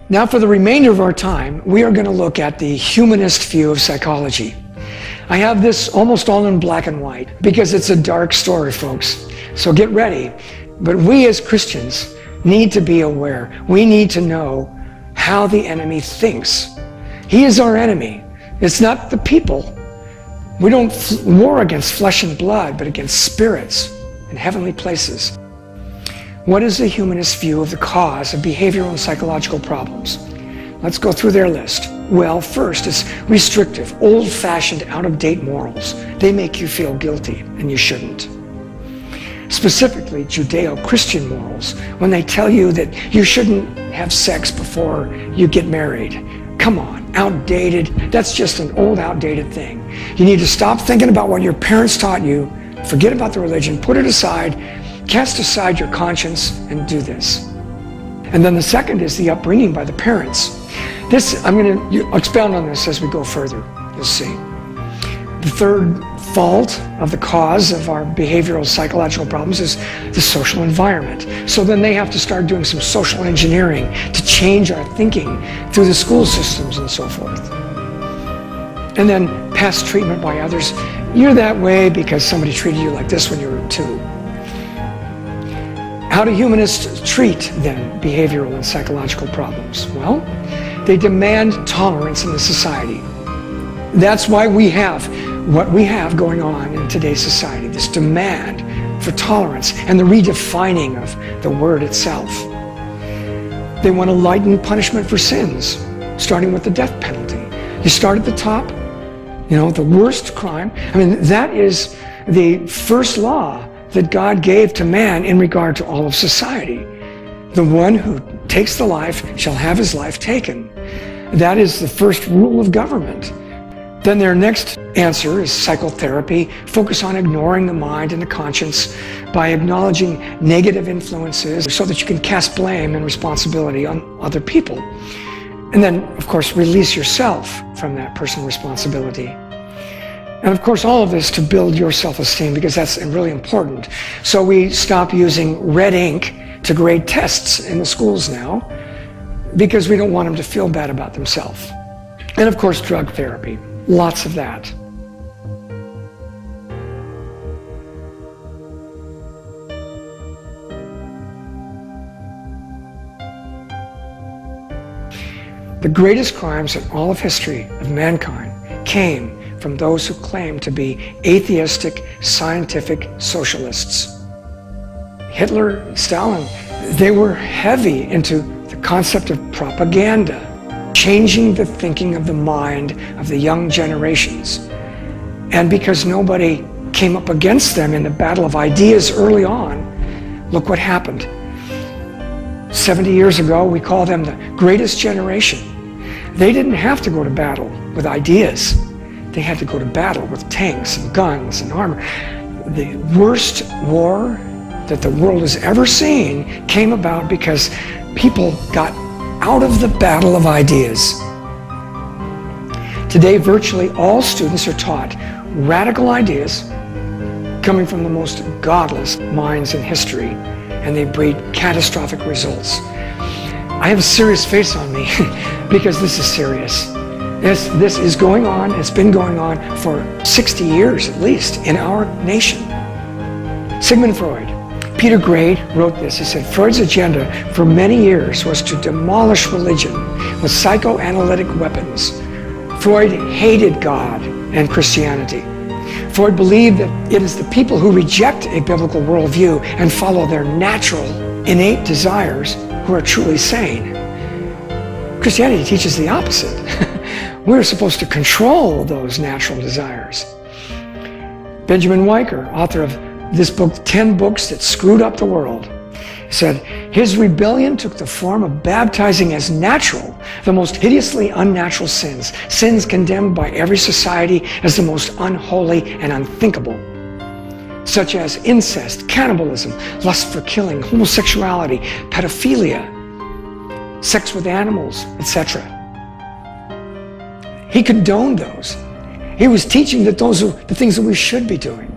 Now for the remainder of our time, we are going to look at the humanist view of psychology. I have this almost all in black and white because it's a dark story, folks. So get ready. But we as Christians need to be aware. We need to know how the enemy thinks. He is our enemy. It's not the people. We don't war against flesh and blood, but against spirits in heavenly places. What is the humanist view of the cause of behavioral and psychological problems? Let's go through their list. Well, first, it's restrictive, old-fashioned, out-of-date morals. They make you feel guilty, and you shouldn't. Specifically, Judeo-Christian morals, when they tell you that you shouldn't have sex before you get married. Come on, outdated. That's just an old, outdated thing. You need to stop thinking about what your parents taught you, forget about the religion, put it aside, cast aside your conscience, and do this. And then the second is the upbringing by the parents. This, I'm going to expound on this as we go further. You'll see. The third fault of the cause of our behavioral psychological problems is the social environment. So then they have to start doing some social engineering to change our thinking through the school systems and so forth. And then past treatment by others. You're that way because somebody treated you like this when you were 2. How do humanists treat, then, behavioral and psychological problems? Well, they demand tolerance in the society. That's why we have what we have going on in today's society, this demand for tolerance and the redefining of the word itself. They want to lighten punishment for sins, starting with the death penalty. You start at the top, the worst crime. I mean, that is the first law that God gave to man in regard to all of society. The one who takes the life shall have his life taken. That is the first rule of government. Then their next answer is psychotherapy. Focus on ignoring the mind and the conscience by acknowledging negative influences so that you can cast blame and responsibility on other people. And then, of course, release yourself from that personal responsibility. And of course, all of this to build your self-esteem, because that's really important. So we stop using red ink to grade tests in the schools now, because we don't want them to feel bad about themselves. And of course, drug therapy. Lots of that. The greatest crimes in all of history of mankind came from those who claim to be atheistic, scientific socialists. Hitler, Stalin, they were heavy into the concept of propaganda, changing the thinking of the mind of the young generations. And because nobody came up against them in the battle of ideas early on, look what happened. 70 years ago, we call them the greatest generation. They didn't have to go to battle with ideas. They had to go to battle with tanks and guns and armor. The worst war that the world has ever seen came about because people got out of the battle of ideas. Today, virtually all students are taught radical ideas coming from the most godless minds in history, and they breed catastrophic results. I have a serious face on me because this is serious. This is going on, it's been going on for 60 years at least in our nation. Sigmund Freud, Peter Gray wrote this. He said, Freud's agenda for many years was to demolish religion with psychoanalytic weapons. Freud hated God and Christianity. Freud believed that it is the people who reject a biblical worldview and follow their natural, innate desires who are truly sane. Christianity teaches the opposite. We're supposed to control those natural desires. Benjamin Weicker, author of this book, 10 Books That Screwed Up the World, said, his rebellion took the form of baptizing as natural the most hideously unnatural sins, sins condemned by every society as the most unholy and unthinkable, such as incest, cannibalism, lust for killing, homosexuality, pedophilia, sex with animals, etc. He condoned those. He was teaching that those are the things that we should be doing.